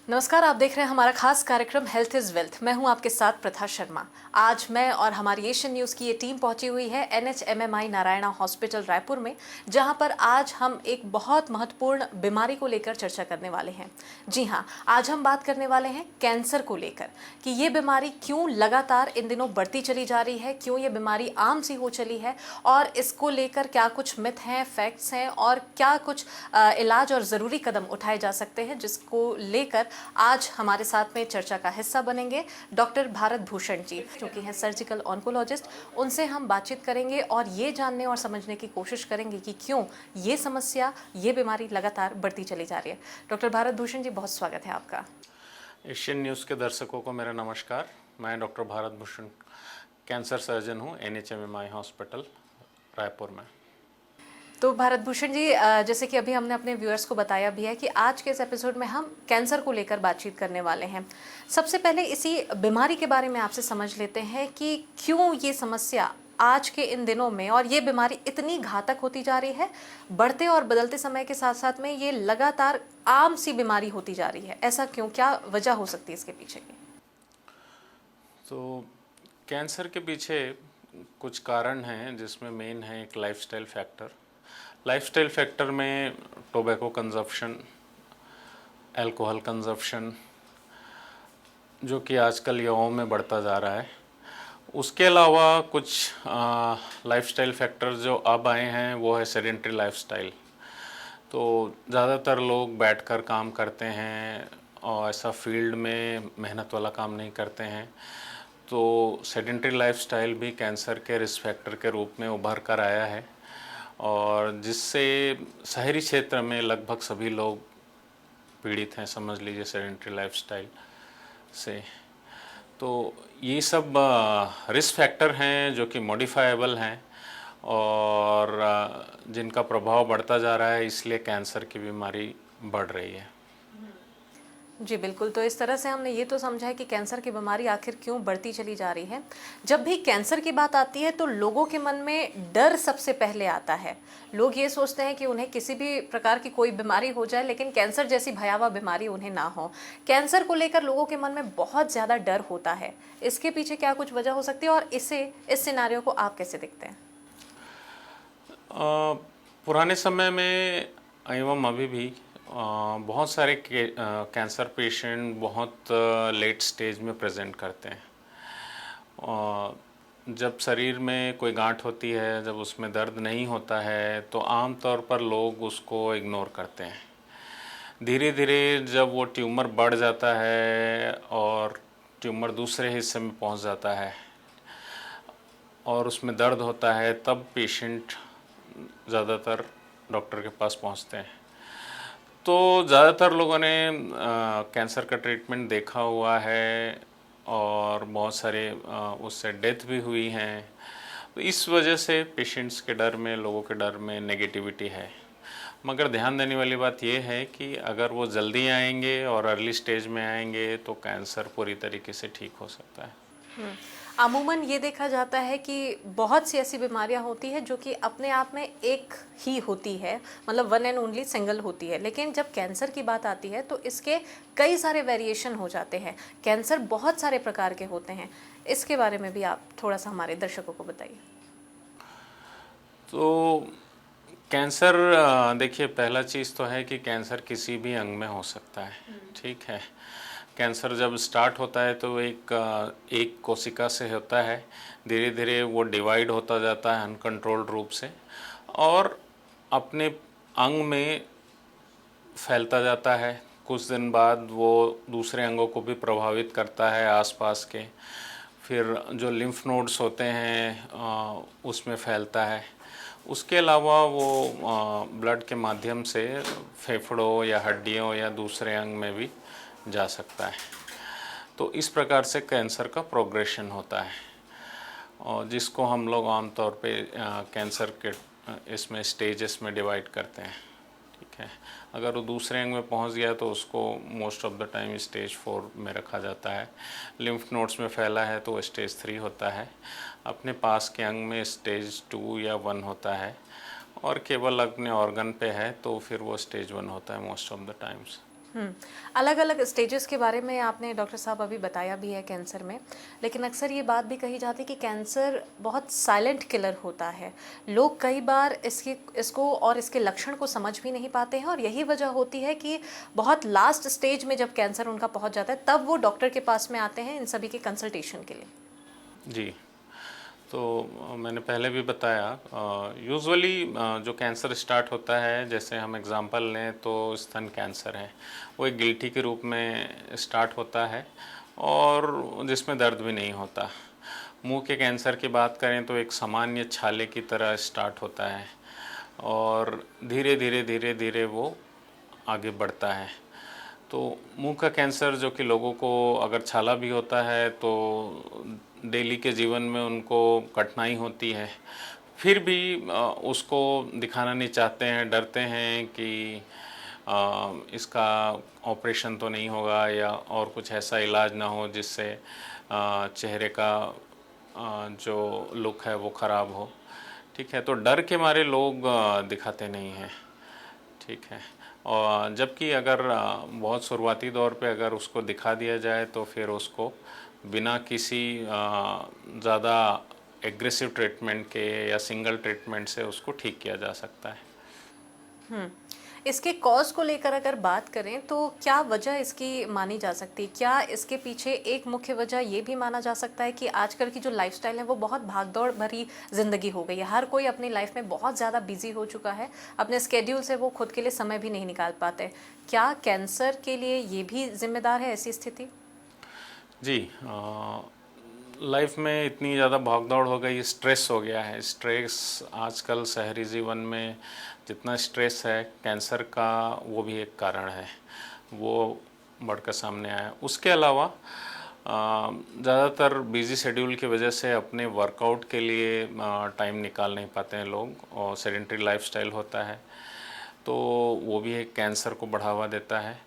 नमस्कार, आप देख रहे हैं हमारा खास कार्यक्रम हेल्थ इज वेल्थ। मैं हूं आपके साथ प्रथा शर्मा। आज मैं और हमारी एशियन न्यूज़ की ये टीम पहुंची हुई है NHMMI नारायणा हॉस्पिटल रायपुर में, जहां पर आज हम एक बहुत महत्वपूर्ण बीमारी को लेकर चर्चा करने वाले हैं। जी हां, आज हम बात करने वाले हैं कैंसर को लेकर कि ये बीमारी क्यों लगातार इन दिनों बढ़ती चली जा रही है, क्यों ये बीमारी आम सी हो चली है और इसको लेकर क्या कुछ मिथ हैं, फैक्ट्स हैं और क्या कुछ इलाज और ज़रूरी कदम उठाए जा सकते हैं, जिसको लेकर आज हमारे साथ में चर्चा का हिस्सा बनेंगे डॉक्टर भारत भूषण जी, जो कि हैं सर्जिकल ऑन्कोलॉजिस्ट। उनसे हम बातचीत करेंगे और ये जानने और समझने की कोशिश करेंगे कि क्यों ये समस्या, ये बीमारी लगातार बढ़ती चली जा रही है। डॉक्टर भारत भूषण जी, बहुत स्वागत है आपका। एशियन न्यूज़ के दर्शकों को मेरा नमस्कार। मैं doctor Bharat Bhushan cancer surgeon हूँ NHMMI हॉस्पिटल रायपुर में। तो भारत भूषण जी, जैसे कि अभी हमने अपने व्यूअर्स को बताया भी है कि आज के इस एपिसोड में हम कैंसर को लेकर बातचीत करने वाले हैं। सबसे पहले इसी बीमारी के बारे में आपसे समझ लेते हैं कि क्यों ये समस्या आज के इन दिनों में और ये बीमारी इतनी घातक होती जा रही है। बढ़ते और बदलते समय के साथ साथ में ये लगातार आम सी बीमारी होती जा रही है। ऐसा क्यों, क्या वजह हो सकती है इसके पीछे की? तो कैंसर के पीछे कुछ कारण हैं, जिसमें मेन है एक लाइफस्टाइल फैक्टर। लाइफस्टाइल फैक्टर में टोबैको कंजप्शन, अल्कोहल कंजप्शन, जो कि आजकल युवाओं में बढ़ता जा रहा है। उसके अलावा कुछ लाइफस्टाइल फैक्टर जो अब आए हैं वो है सेडेंटरी लाइफस्टाइल। तो ज़्यादातर लोग बैठकर काम करते हैं और ऐसा फील्ड में मेहनत वाला काम नहीं करते हैं। तो सेडेंटरी लाइफस्टाइल भी कैंसर के रिस्क फैक्टर के रूप में उभर कर आया है, और जिससे शहरी क्षेत्र में लगभग सभी लोग पीड़ित हैं, समझ लीजिए, सेडेंटरी लाइफस्टाइल से। तो ये सब रिस्क फैक्टर हैं जो कि मॉडिफाइबल हैं और जिनका प्रभाव बढ़ता जा रहा है, इसलिए कैंसर की बीमारी बढ़ रही है। जी बिल्कुल, तो इस तरह से हमने ये तो समझा है कि कैंसर की बीमारी आखिर क्यों बढ़ती चली जा रही है। जब भी कैंसर की बात आती है तो लोगों के मन में डर सबसे पहले आता है। लोग ये सोचते हैं कि उन्हें किसी भी प्रकार की कोई बीमारी हो जाए, लेकिन कैंसर जैसी भयावह बीमारी उन्हें ना हो। कैंसर को लेकर लोगों के मन में बहुत ज़्यादा डर होता है। इसके पीछे क्या कुछ वजह हो सकती है और इस सिनारियो को आप कैसे देखते हैं? पुराने समय में एवं अभी भी बहुत सारे कैंसर पेशेंट बहुत लेट स्टेज में प्रेजेंट करते हैं। जब शरीर में कोई गांठ होती है, जब उसमें दर्द नहीं होता है, तो आम तौर पर लोग उसको इग्नोर करते हैं। धीरे धीरे जब वो ट्यूमर बढ़ जाता है और ट्यूमर दूसरे हिस्से में पहुंच जाता है और उसमें दर्द होता है, तब पेशेंट ज़्यादातर डॉक्टर के पास पहुंचते हैं। तो ज़्यादातर लोगों ने कैंसर का ट्रीटमेंट देखा हुआ है और बहुत सारे उससे डेथ भी हुई हैं। तो इस वजह से पेशेंट्स के डर में, लोगों के डर में नेगेटिविटी है। मगर ध्यान देने वाली बात यह है कि अगर वो जल्दी आएंगे और अर्ली स्टेज में आएंगे तो कैंसर पूरी तरीके से ठीक हो सकता है। अमूमन ये देखा जाता है कि बहुत सी ऐसी बीमारियां होती है जो कि अपने आप में एक ही होती है, मतलब वन एंड ओनली सिंगल होती है। लेकिन जब कैंसर की बात आती है तो इसके कई सारे वेरिएशन हो जाते हैं। कैंसर बहुत सारे प्रकार के होते हैं। इसके बारे में भी आप थोड़ा सा हमारे दर्शकों को बताइए। तो कैंसर, देखिए, पहला चीज़ तो है कि कैंसर किसी भी अंग में हो सकता है। ठीक है। कैंसर जब स्टार्ट होता है तो एक कोशिका से होता है, धीरे धीरे वो डिवाइड होता जाता है अनकंट्रोल्ड रूप से और अपने अंग में फैलता जाता है। कुछ दिन बाद वो दूसरे अंगों को भी प्रभावित करता है, आसपास के। फिर जो लिम्फ नोड्स होते हैं उसमें फैलता है। उसके अलावा वो ब्लड के माध्यम से फेफड़ों या हड्डियों या दूसरे अंग में भी जा सकता है। तो इस प्रकार से कैंसर का प्रोग्रेशन होता है, और जिसको हम लोग आमतौर पे कैंसर के इसमें स्टेजेस में डिवाइड करते हैं। ठीक है। अगर वो दूसरे अंग में पहुंच गया तो उसको most of the time stage 4 में रखा जाता है। लिम्फ नोड्स में फैला है तो स्टेज 3 होता है। अपने पास के अंग में स्टेज 2 या 1 होता है, और केवल अपने ऑर्गन पे है तो फिर वो स्टेज 1 होता है मोस्ट ऑफ द टाइम्स। अलग अलग स्टेजेस के बारे में आपने डॉक्टर साहब अभी बताया भी है कैंसर में, लेकिन अक्सर ये बात भी कही जाती है कि कैंसर बहुत साइलेंट किलर होता है। लोग कई बार इसको और इसके लक्षण को समझ भी नहीं पाते हैं, और यही वजह होती है कि बहुत लास्ट स्टेज में जब कैंसर उनका पहुंच जाता है तब वो डॉक्टर के पास में आते हैं इन सभी के कंसल्टेशन के लिए। जी, तो मैंने पहले भी बताया, यूजुअली जो कैंसर स्टार्ट होता है, जैसे हम एग्जांपल लें तो स्तन कैंसर है, वो एक गिल्टी के रूप में स्टार्ट होता है और जिसमें दर्द भी नहीं होता। मुंह के कैंसर की बात करें तो एक सामान्य छाले की तरह स्टार्ट होता है और धीरे धीरे धीरे धीरे वो आगे बढ़ता है। तो मुंह का कैंसर जो कि लोगों को अगर छाला भी होता है तो डेली के जीवन में उनको कठिनाई होती है, फिर भी उसको दिखाना नहीं चाहते हैं, डरते हैं कि इसका ऑपरेशन तो नहीं होगा या और कुछ ऐसा इलाज ना हो जिससे चेहरे का जो लुक है वो ख़राब हो। ठीक है, तो डर के मारे लोग दिखाते नहीं हैं। ठीक है, और जबकि अगर बहुत शुरुआती दौर पे अगर उसको दिखा दिया जाए तो फिर उसको बिना किसी ज़्यादा एग्रेसिव ट्रीटमेंट के या सिंगल ट्रीटमेंट से उसको ठीक किया जा सकता है। इसके कॉज को लेकर अगर बात करें तो क्या वजह इसकी मानी जा सकती है? क्या इसके पीछे एक मुख्य वजह ये भी माना जा सकता है कि आजकल की जो लाइफस्टाइल है वो बहुत भागदौड़ भरी ज़िंदगी हो गई है, हर कोई अपनी लाइफ में बहुत ज़्यादा बिजी हो चुका है, अपने स्केड्यूल से वो खुद के लिए समय भी नहीं निकाल पाते। क्या कैंसर के लिए ये भी जिम्मेदार है ऐसी स्थिति? जी, लाइफ में इतनी ज़्यादा भागदौड़ हो गई, स्ट्रेस हो गया है। स्ट्रेस आजकल शहरी जीवन में जितना स्ट्रेस है, कैंसर का वो भी एक कारण है, वो बढ़कर सामने आया। उसके अलावा ज़्यादातर बिज़ी शेड्यूल की वजह से अपने वर्कआउट के लिए टाइम निकाल नहीं पाते हैं लोग, और सेडेंटरी लाइफस्टाइल होता है, तो वो भी एक कैंसर को बढ़ावा देता है।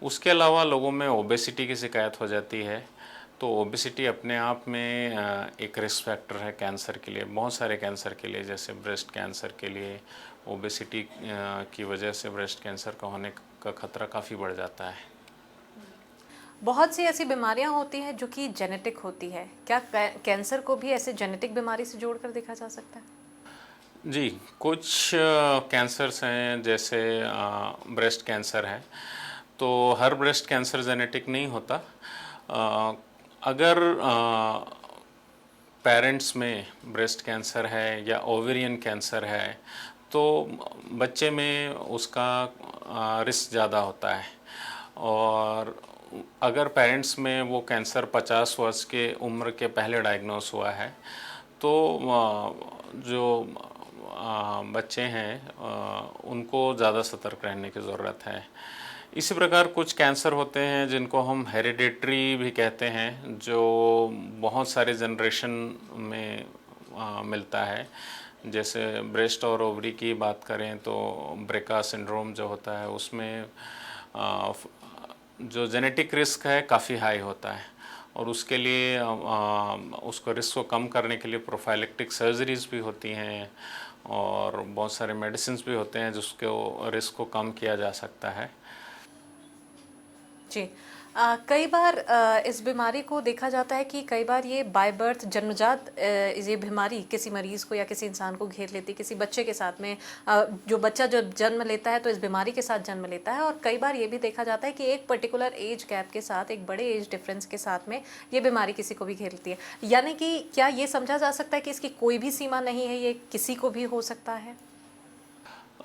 उसके अलावा लोगों में ओबेसिटी की शिकायत हो जाती है, तो ओबेसिटी अपने आप में एक रिस्क फैक्टर है कैंसर के लिए, बहुत सारे कैंसर के लिए, जैसे ब्रेस्ट कैंसर के लिए ओबेसिटी की वजह से ब्रेस्ट कैंसर का होने का खतरा काफ़ी बढ़ जाता है। बहुत सी ऐसी बीमारियां होती हैं जो कि जेनेटिक होती है, क्या कैंसर को भी ऐसे जेनेटिक बीमारी से जोड़कर देखा जा सकता है? जी, कुछ कैंसर्स हैं, जैसे ब्रेस्ट कैंसर है, तो हर ब्रेस्ट कैंसर जेनेटिक नहीं होता। अगर पेरेंट्स में ब्रेस्ट कैंसर है या ओवेरियन कैंसर है तो बच्चे में उसका रिस्क ज़्यादा होता है, और अगर पेरेंट्स में वो कैंसर 50 वर्ष के उम्र के पहले डायग्नोस हुआ है तो जो बच्चे हैं उनको ज़्यादा सतर्क रहने की ज़रूरत है। इसी प्रकार कुछ कैंसर होते हैं जिनको हम हेरिडेटरी भी कहते हैं, जो बहुत सारे जनरेशन में मिलता है। जैसे ब्रेस्ट और ओवरी की बात करें तो ब्रेका सिंड्रोम जो होता है उसमें जो जेनेटिक रिस्क है काफ़ी हाई होता है, और उसके लिए उसको रिस्क को कम करने के लिए प्रोफाइलेक्टिक सर्जरीज भी होती हैं और बहुत सारे मेडिसिन भी होते हैं जिसको रिस्क को कम किया जा सकता है। जी, कई बार इस बीमारी को देखा जाता है कि कई बार ये बाय बर्थ जन्मजात ये बीमारी किसी मरीज़ को या किसी इंसान को घेर लेती है, किसी बच्चे के साथ में। जो बच्चा जब जन्म लेता है तो इस बीमारी के साथ जन्म लेता है, और कई बार ये भी देखा जाता है कि एक पर्टिकुलर एज गैप के साथ, एक बड़े एज डिफरेंस के साथ में ये बीमारी किसी को भी घेर लेती है। यानी कि क्या ये समझा जा सकता है कि इसकी कोई भी सीमा नहीं है, ये किसी को भी हो सकता है?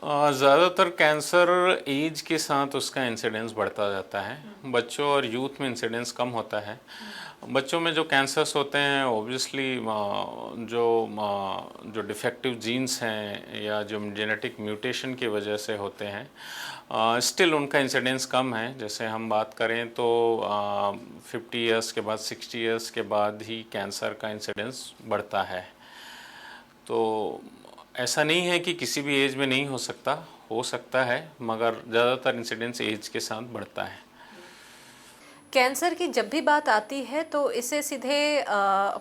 ज़्यादातर कैंसर एज के साथ उसका इंसिडेंस बढ़ता जाता है, बच्चों और यूथ में इंसिडेंस कम होता है। बच्चों में जो कैंसर्स होते हैं ओब्वियसली जो डिफेक्टिव जीन्स हैं या जो जेनेटिक म्यूटेशन की वजह से होते हैं, स्टिल उनका इंसिडेंस कम है। जैसे हम बात करें तो 50 इयर्स के बाद, 60 इयर्स के बाद ही कैंसर का इंसिडेंस बढ़ता है। तो ऐसा नहीं है कि किसी भी एज में नहीं हो सकता है, मगर ज़्यादातर इंसिडेंस एज के साथ बढ़ता है। कैंसर की जब भी बात आती है तो इसे सीधे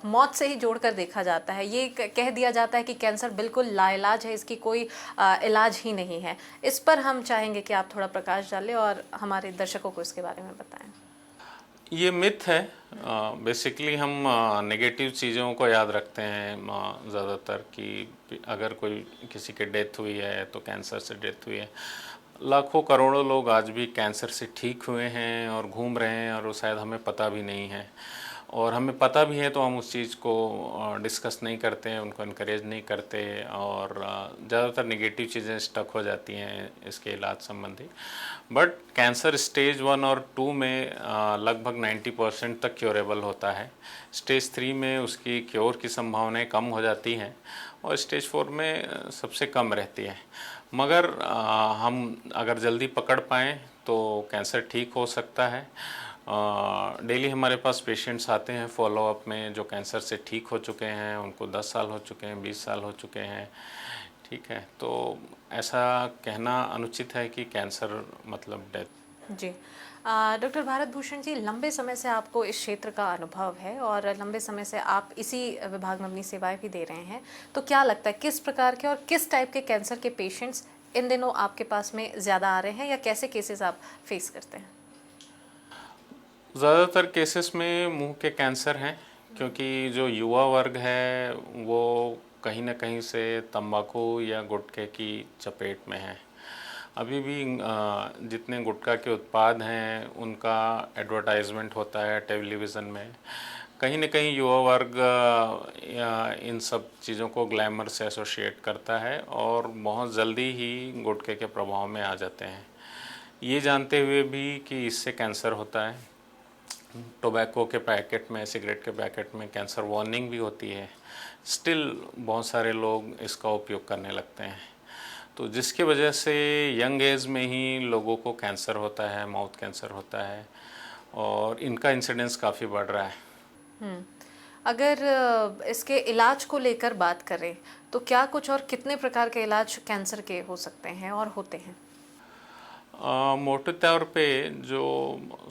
मौत से ही जोड़कर देखा जाता है। ये कह दिया जाता है कि कैंसर बिल्कुल लाइलाज है, इसकी कोई इलाज ही नहीं है। इस पर हम चाहेंगे कि आप थोड़ा प्रकाश डालें और हमारे दर्शकों को इसके बारे में बताएं। ये मिथ है। बेसिकली हम नेगेटिव चीज़ों को याद रखते हैं ज़्यादातर कि अगर कोई किसी की डेथ हुई है तो कैंसर से डेथ हुई है। लाखों करोड़ों लोग आज भी कैंसर से ठीक हुए हैं और घूम रहे हैं और वो शायद हमें पता भी नहीं है, और हमें पता भी है तो हम उस चीज़ को डिस्कस नहीं करते हैं, उनको इनकरेज नहीं करते, और ज़्यादातर नेगेटिव चीज़ें स्टक हो जाती हैं इसके इलाज संबंधी। बट कैंसर स्टेज 1 और 2 में लगभग 90% तक क्योरेबल होता है। स्टेज 3 में उसकी क्योर की संभावनाएं कम हो जाती हैं और स्टेज 4 में सबसे कम रहती है। मगर हम अगर जल्दी पकड़ पाएँ तो कैंसर ठीक हो सकता है। डेली हमारे पास पेशेंट्स आते हैं फॉलोअप में जो कैंसर से ठीक हो चुके हैं, उनको 10 साल हो चुके हैं, 20 साल हो चुके हैं। ठीक है, तो ऐसा कहना अनुचित है कि कैंसर मतलब डेथ। जी। डॉक्टर भारत भूषण जी, लंबे समय से आपको इस क्षेत्र का अनुभव है और लंबे समय से आप इसी विभाग में अपनी सेवाएं भी दे रहे हैं, तो क्या लगता है किस प्रकार के और किस टाइप के कैंसर के पेशेंट्स इन दिनों आपके पास में ज़्यादा आ रहे हैं, या कैसे केसेस आप फेस करते हैं? ज़्यादातर केसेस में मुंह के कैंसर हैं, क्योंकि जो युवा वर्ग है वो कहीं ना कहीं से तंबाकू या गुटखे की चपेट में है। अभी भी जितने गुटखा के उत्पाद हैं उनका एडवर्टाइजमेंट होता है टेलीविज़न में। कहीं ना कहीं युवा वर्ग इन सब चीज़ों को ग्लैमर से एसोसिएट करता है और बहुत जल्दी ही गुटखे के प्रभाव में आ जाते हैं, ये जानते हुए भी कि इससे कैंसर होता है। टोबैको के पैकेट में, सिगरेट के पैकेट में कैंसर वार्निंग भी होती है, स्टिल बहुत सारे लोग इसका उपयोग करने लगते हैं। तो जिसकी वजह से यंग एज में ही लोगों को कैंसर होता है, माउथ कैंसर होता है, और इनका इंसिडेंस काफ़ी बढ़ रहा है। हम्म। अगर इसके इलाज को लेकर बात करें तो क्या कुछ और कितने प्रकार के इलाज कैंसर के हो सकते हैं और होते हैं? मोटे तौर पे जो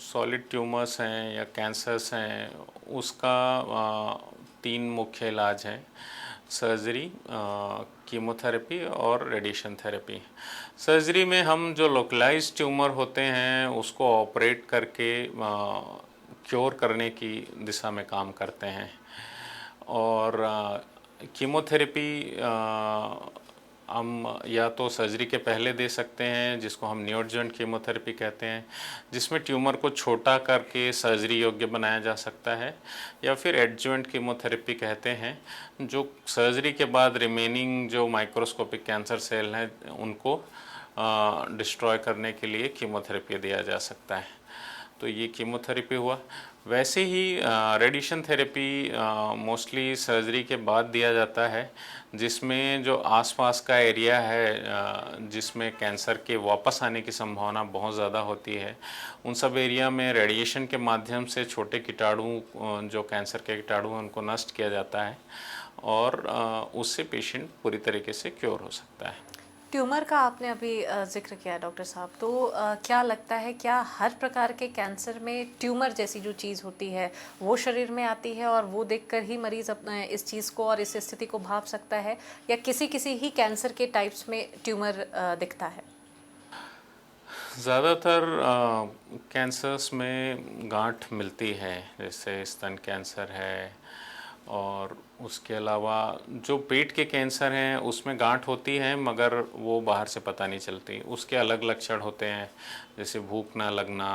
सॉलिड ट्यूमर्स हैं या कैंसर्स हैं उसका 3 मुख्य इलाज हैं: सर्जरी, कीमोथेरेपी और रेडिएशन थेरेपी। सर्जरी में हम जो लोकलाइज्ड ट्यूमर होते हैं उसको ऑपरेट करके क्योर करने की दिशा में काम करते हैं, और कीमोथेरेपी हम या तो सर्जरी के पहले दे सकते हैं, जिसको हम न्योएडजुवेंट कीमोथेरेपी कहते हैं, जिसमें ट्यूमर को छोटा करके सर्जरी योग्य बनाया जा सकता है, या फिर एडजुवेंट कीमोथेरेपी कहते हैं, जो सर्जरी के बाद रिमेनिंग जो माइक्रोस्कोपिक कैंसर सेल हैं उनको डिस्ट्रॉय करने के लिए कीमोथेरेपी दिया जा सकता है। तो ये कीमोथेरेपी हुआ। वैसे ही रेडिएशन थेरेपी मोस्टली सर्जरी के बाद दिया जाता है, जिसमें जो आसपास का एरिया है जिसमें कैंसर के वापस आने की संभावना बहुत ज़्यादा होती है, उन सब एरिया में रेडिएशन के माध्यम से छोटे कीटाणु जो कैंसर के कीटाणु हैं उनको नष्ट किया जाता है, और उससे पेशेंट पूरी तरीके से क्योर हो सकता है। ट्यूमर का आपने अभी जिक्र किया डॉक्टर साहब, तो क्या लगता है क्या हर प्रकार के कैंसर में ट्यूमर जैसी जो चीज़ होती है वो शरीर में आती है और वो देखकर ही मरीज़ अपने इस चीज़ को और इस स्थिति को भाप सकता है, या किसी किसी ही कैंसर के टाइप्स में ट्यूमर दिखता है? ज़्यादातर कैंसर्स में गांठ मिलती है, जैसे स्तन कैंसर है, और उसके अलावा जो पेट के कैंसर हैं उसमें गांठ होती है मगर वो बाहर से पता नहीं चलती। उसके अलग लक्षण होते हैं, जैसे भूख ना लगना,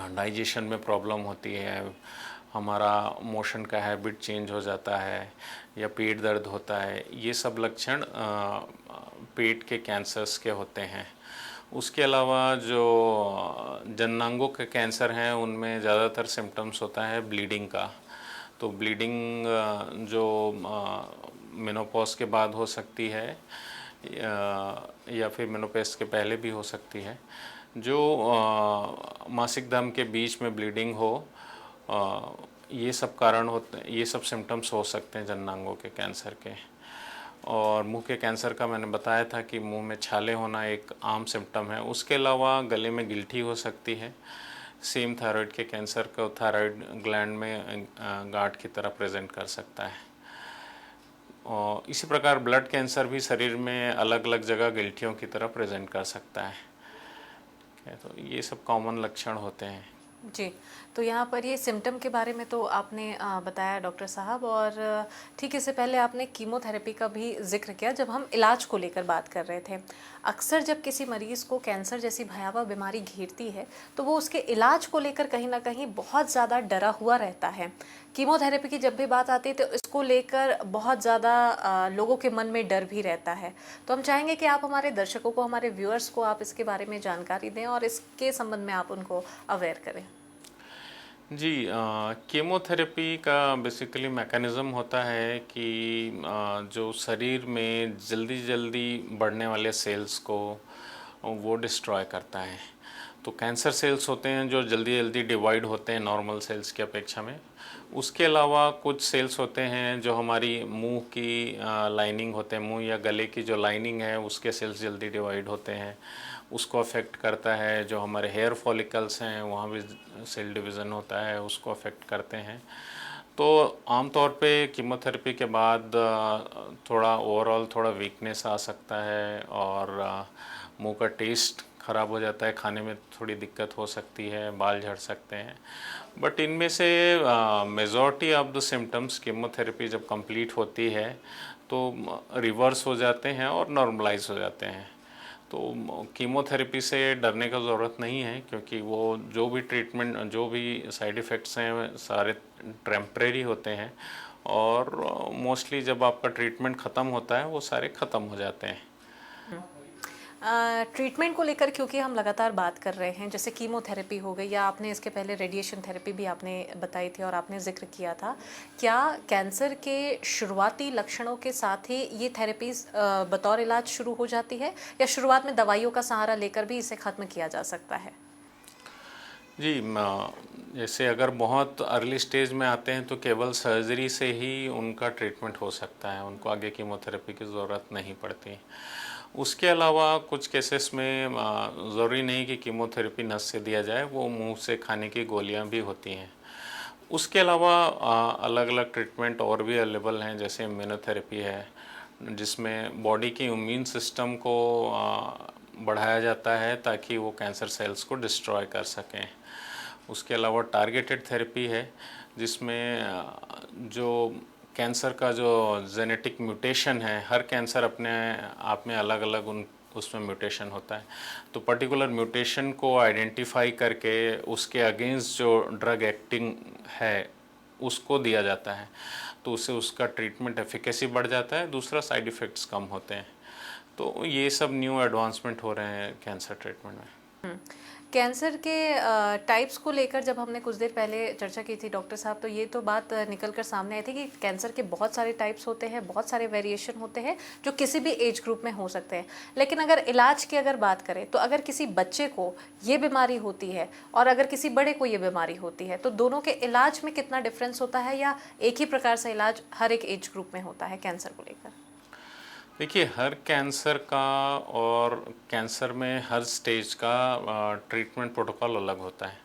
डाइजेशन में प्रॉब्लम होती है, हमारा मोशन का हैबिट चेंज हो जाता है, या पेट दर्द होता है। ये सब लक्षण पेट के कैंसर्स के होते हैं। उसके अलावा जो जननांगों के कैंसर हैं उनमें ज़्यादातर सिम्टम्स होता है ब्लीडिंग का। तो ब्लीडिंग जो मेनोपॉज के बाद हो सकती है, या फिर मेनोपॉज के पहले भी हो सकती है। जो मासिक धर्म के बीच में ब्लीडिंग हो, ये सब कारण होते हैं, ये सब सिम्टम्स हो सकते हैं जननांगों के कैंसर के। और मुंह के कैंसर का मैंने बताया था कि मुंह में छाले होना एक आम सिम्टम है। उसके अलावा गले में गिल्टी हो सकती है, सेम थायराइड के कैंसर को थायराइड ग्लैंड में गांठ की तरह प्रेजेंट कर सकता है। और इसी प्रकार ब्लड कैंसर भी शरीर में अलग अलग जगह गिल्टियों की तरह प्रेजेंट कर सकता है। तो ये सब कॉमन लक्षण होते हैं। जी, तो यहाँ पर ये सिम्टम के बारे में तो आपने बताया डॉक्टर साहब, और ठीक इससे पहले आपने कीमोथेरेपी का भी जिक्र किया जब हम इलाज को लेकर बात कर रहे थे। अक्सर जब किसी मरीज़ को कैंसर जैसी भयावह बीमारी घेरती है तो वो उसके इलाज को लेकर कहीं ना कहीं बहुत ज़्यादा डरा हुआ रहता है। कीमोथेरेपी की जब भी बात आती है तो इसको लेकर बहुत ज़्यादा लोगों के मन में डर भी रहता है। तो हम चाहेंगे कि आप हमारे दर्शकों को, हमारे व्यूअर्स को आप इसके बारे में जानकारी दें और इसके संबंध में आप उनको अवेयर करें। जी, कीमोथेरेपी का बेसिकली मैकेनिज़्म होता है कि जो शरीर में जल्दी जल्दी बढ़ने वाले सेल्स को वो डिस्ट्रॉय करता है। तो कैंसर सेल्स होते हैं जो जल्दी जल्दी डिवाइड होते हैं नॉर्मल सेल्स की अपेक्षा में। उसके अलावा कुछ सेल्स होते हैं जो हमारी मुंह की लाइनिंग होते हैं, मुंह या गले की जो लाइनिंग है उसके सेल्स जल्दी डिवाइड होते हैं, उसको अफेक्ट करता है। जो हमारे हेयर फॉलिकल्स हैं वहाँ भी सेल डिवीज़न होता है, उसको अफेक्ट करते हैं। तो आमतौर पे कीमोथेरेपी के बाद थोड़ा ओवरऑल थोड़ा वीकनेस आ सकता है और मुंह का टेस्ट ख़राब हो जाता है, खाने में थोड़ी दिक्कत हो सकती है, बाल झड़ सकते हैं। बट इनमें से majority of the symptoms chemotherapy जब कंप्लीट होती है तो रिवर्स हो जाते हैं और नॉर्मलाइज हो जाते हैं। तो कीमोथेरेपी से डरने का ज़रूरत नहीं है, क्योंकि वो जो भी ट्रीटमेंट, जो भी साइड इफ़ेक्ट्स हैं सारे टेम्परेरी होते हैं और मोस्टली जब आपका ट्रीटमेंट ख़त्म होता है वो सारे ख़त्म हो जाते हैं। ट्रीटमेंट को लेकर क्योंकि हम लगातार बात कर रहे हैं, जैसे कीमोथेरेपी हो गई या आपने इसके पहले रेडिएशन थेरेपी भी आपने बताई थी और आपने जिक्र किया था, क्या कैंसर के शुरुआती लक्षणों के साथ ही ये थेरेपीज बतौर इलाज शुरू हो जाती है या शुरुआत में दवाइयों का सहारा लेकर भी इसे ख़त्म किया जा सकता है? जी, जैसे अगर बहुत अर्ली स्टेज में आते हैं तो केवल सर्जरी से ही उनका ट्रीटमेंट हो सकता है, उनको आगे कीमोथेरेपी की ज़रूरत नहीं पड़ती। उसके अलावा कुछ केसेस में ज़रूरी नहीं कि कीमोथेरेपी नस से दिया जाए, वो मुंह से खाने की गोलियां भी होती हैं। उसके अलावा अलग अलग ट्रीटमेंट और भी अवेलेबल हैं, जैसे इम्यूनोथेरेपी है जिसमें बॉडी की इम्यून सिस्टम को बढ़ाया जाता है ताकि वो कैंसर सेल्स को डिस्ट्रॉय कर सकें। उसके अलावा टारगेटेड थेरेपी है जिसमें जो कैंसर का जो जेनेटिक म्यूटेशन है, हर कैंसर अपने आप में अलग अलग उसमें म्यूटेशन होता है, तो पर्टिकुलर म्यूटेशन को आइडेंटिफाई करके उसके अगेंस्ट जो ड्रग एक्टिंग है उसको दिया जाता है, तो उससे उसका ट्रीटमेंट एफिकेसी बढ़ जाता है, दूसरा साइड इफ़ेक्ट्स कम होते हैं। तो ये सब न्यू एडवांसमेंट हो रहे हैं कैंसर ट्रीटमेंट में। कैंसर के टाइप्स को लेकर जब हमने कुछ देर पहले चर्चा की थी डॉक्टर साहब, तो ये तो बात निकल कर सामने आई थी कि कैंसर के बहुत सारे टाइप्स होते हैं, बहुत सारे वेरिएशन होते हैं जो किसी भी एज ग्रुप में हो सकते हैं। लेकिन अगर इलाज की अगर बात करें तो अगर किसी बच्चे को ये बीमारी होती है और अगर किसी बड़े को ये बीमारी होती है तो दोनों के इलाज में कितना डिफरेंस होता है, या एक ही प्रकार से इलाज हर एक एज ग्रुप में होता है कैंसर को लेकर? देखिए, हर कैंसर का और कैंसर में हर स्टेज का ट्रीटमेंट प्रोटोकॉल अलग होता है।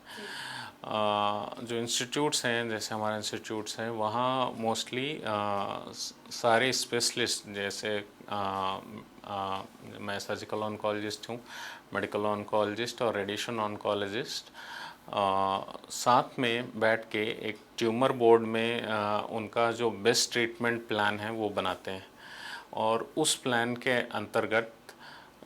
जो इंस्टीट्यूट्स हैं, जैसे हमारे इंस्टीट्यूट्स हैं, वहाँ मोस्टली सारे स्पेशलिस्ट, जैसे मैं सर्जिकल ऑन्कोलॉजिस्ट हूँ, मेडिकल ऑन्कोलॉजिस्ट और रेडिएशन ऑन्कोलॉजिस्ट, साथ में बैठ के एक ट्यूमर बोर्ड में उनका जो बेस्ट ट्रीटमेंट प्लान है वो बनाते हैं, और उस प्लान के अंतर्गत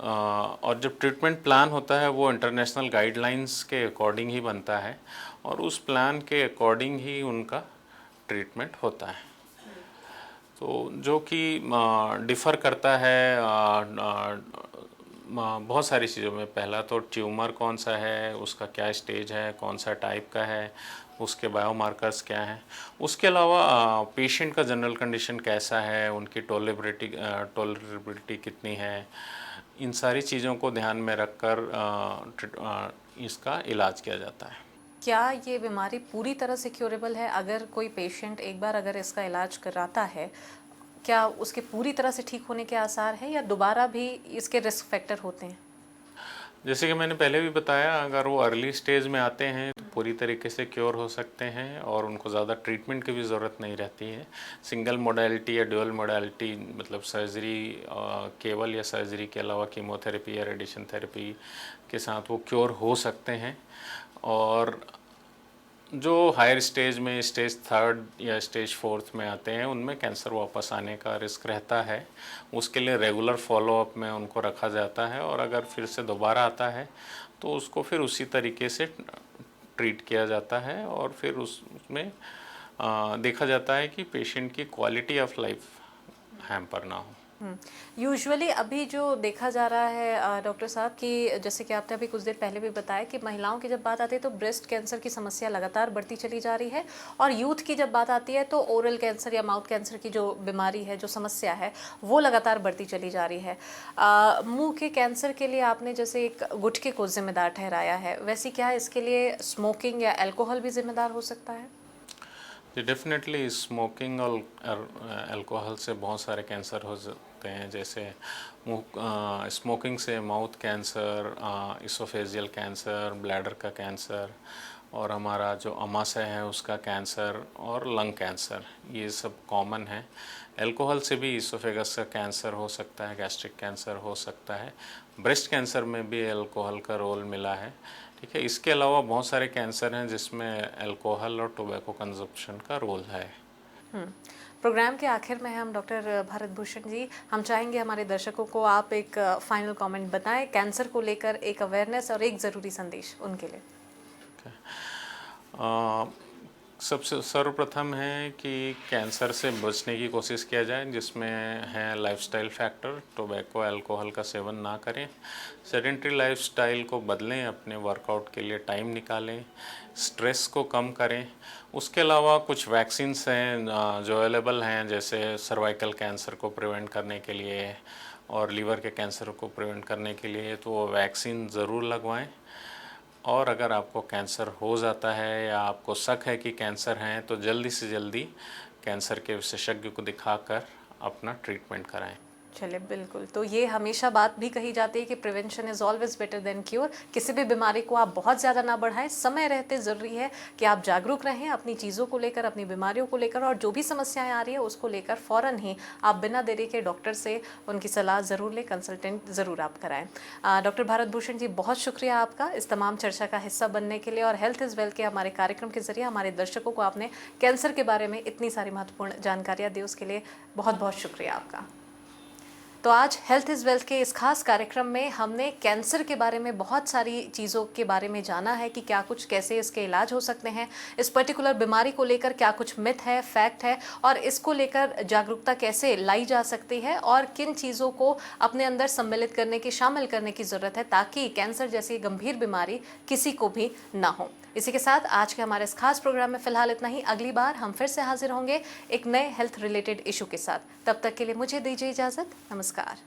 और जब ट्रीटमेंट प्लान होता है वो इंटरनेशनल गाइडलाइंस के अकॉर्डिंग ही बनता है और उस प्लान के अकॉर्डिंग ही उनका ट्रीटमेंट होता है। तो जो कि डिफ़र करता है बहुत सारी चीज़ों में। पहला तो ट्यूमर कौन सा है, उसका क्या स्टेज है, कौन सा टाइप का है, उसके बायोमार्कर्स क्या हैं। उसके अलावा पेशेंट का जनरल कंडीशन कैसा है, उनकी टॉलरेबिलिटी कितनी है, इन सारी चीज़ों को ध्यान में रखकर इसका इलाज किया जाता है। क्या ये बीमारी पूरी तरह से क्योरेबल है? अगर कोई पेशेंट एक बार अगर इसका इलाज कराता है, क्या उसके पूरी तरह से ठीक होने के आसार हैं या दोबारा भी इसके रिस्क फैक्टर होते हैं? जैसे कि मैंने पहले भी बताया, अगर वो अर्ली स्टेज में आते हैं तो पूरी तरीके से क्योर हो सकते हैं और उनको ज़्यादा ट्रीटमेंट की भी ज़रूरत नहीं रहती है। सिंगल मोडालिटी या ड्यूअल मोडालिटी मतलब सर्जरी केवल या सर्जरी के अलावा कीमोथेरेपी या रेडिएशन थेरेपी के साथ वो क्योर हो सकते हैं। और जो हायर स्टेज में स्टेज 3 या स्टेज 4 में आते हैं उनमें कैंसर वापस आने का रिस्क रहता है। उसके लिए रेगुलर फॉलोअप में उनको रखा जाता है और अगर फिर से दोबारा आता है तो उसको फिर उसी तरीके से ट्रीट किया जाता है और फिर उसमें देखा जाता है कि पेशेंट की क्वालिटी ऑफ लाइफ हैम्पर ना हो। यूजुअली अभी जो देखा जा रहा है डॉक्टर साहब कि जैसे कि आपने अभी कुछ देर पहले भी बताया कि महिलाओं की जब बात आती है तो ब्रेस्ट कैंसर की समस्या लगातार बढ़ती चली जा रही है और यूथ की जब बात आती है तो ओरल कैंसर या माउथ कैंसर की जो बीमारी है, जो समस्या है, वो लगातार बढ़ती चली जा रही है। मुंह के कैंसर के लिए आपने जैसे एक गुटखे को जिम्मेदार ठहराया है, वैसे क्या इसके लिए स्मोकिंग या अल्कोहल भी जिम्मेदार हो सकता है? जी डेफिनेटली स्मोकिंग और अल्कोहल से बहुत सारे कैंसर हो सकते हैं, जैसे स्मोकिंग से mouth cancer, oesophageal cancer, bladder का कैंसर और हमारा जो अमाशय है उसका कैंसर और लंग कैंसर, ये सब कॉमन है। अल्कोहल से भी इसोफेगस का कैंसर हो सकता है, गैस्ट्रिक कैंसर हो सकता है, ब्रेस्ट कैंसर में भी अल्कोहल का रोल मिला है। ठीक है, इसके अलावा बहुत सारे कैंसर हैं जिसमें अल्कोहल और टोबैको कंजप्शन का रोल है। प्रोग्राम के आखिर में हम डॉक्टर भारत भूषण जी, हम चाहेंगे हमारे दर्शकों को आप एक फाइनल कमेंट बताएं कैंसर को लेकर, एक अवेयरनेस और एक ज़रूरी संदेश उनके लिए। सबसे सर्वप्रथम है कि कैंसर से बचने की कोशिश किया जाए, जिसमें है लाइफस्टाइल फैक्टर, टोबैको अल्कोहल का सेवन ना करें, सेडेंट्री लाइफस्टाइल को बदलें, अपने वर्कआउट के लिए टाइम निकालें, स्ट्रेस को कम करें। उसके अलावा कुछ वैक्सीन्स हैं जो अवेलेबल हैं, जैसे सर्वाइकल कैंसर को प्रिवेंट करने के लिए और लीवर के कैंसर को प्रिवेंट करने के लिए, तो वो वैक्सीन ज़रूर लगवाएं। और अगर आपको कैंसर हो जाता है या आपको शक है कि कैंसर है तो जल्दी से जल्दी कैंसर के विशेषज्ञ को दिखाकर अपना ट्रीटमेंट कराएं। चलिए, बिल्कुल। तो ये हमेशा बात भी कही जाती है कि prevention is always better than cure. किसी भी बीमारी को आप बहुत ज़्यादा ना बढ़ाएं, समय रहते ज़रूरी है कि आप जागरूक रहें अपनी चीज़ों को लेकर, अपनी बीमारियों को लेकर, और जो भी समस्याएं आ रही है उसको लेकर फ़ौरन ही आप बिना देरी के डॉक्टर से उनकी सलाह ज़रूर लें, कंसल्टेंट ज़रूर आप कराएँ। डॉक्टर भारत भूषण जी, बहुत शुक्रिया आपका इस तमाम चर्चा का हिस्सा बनने के लिए और हेल्थ इज़ वेल्थ के हमारे कार्यक्रम के ज़रिए हमारे दर्शकों को आपने कैंसर के बारे में इतनी सारी महत्वपूर्ण जानकारियाँ दी, उसके लिए बहुत बहुत शुक्रिया आपका। तो आज हेल्थ इज़ वेल्थ के इस खास कार्यक्रम में हमने कैंसर के बारे में बहुत सारी चीज़ों के बारे में जाना है कि क्या कुछ, कैसे इसके इलाज हो सकते हैं, इस पर्टिकुलर बीमारी को लेकर क्या कुछ मिथ है, फैक्ट है, और इसको लेकर जागरूकता कैसे लाई जा सकती है और किन चीज़ों को अपने अंदर सम्मिलित करने की, शामिल करने की ज़रूरत है ताकि कैंसर जैसी गंभीर बीमारी किसी को भी ना हो। इसी के साथ आज के हमारे इस खास प्रोग्राम में फ़िलहाल इतना ही। अगली बार हम फिर से हाजिर होंगे एक नए हेल्थ रिलेटेड इशू के साथ। तब तक के लिए मुझे दीजिए इजाज़त। नमस्कार।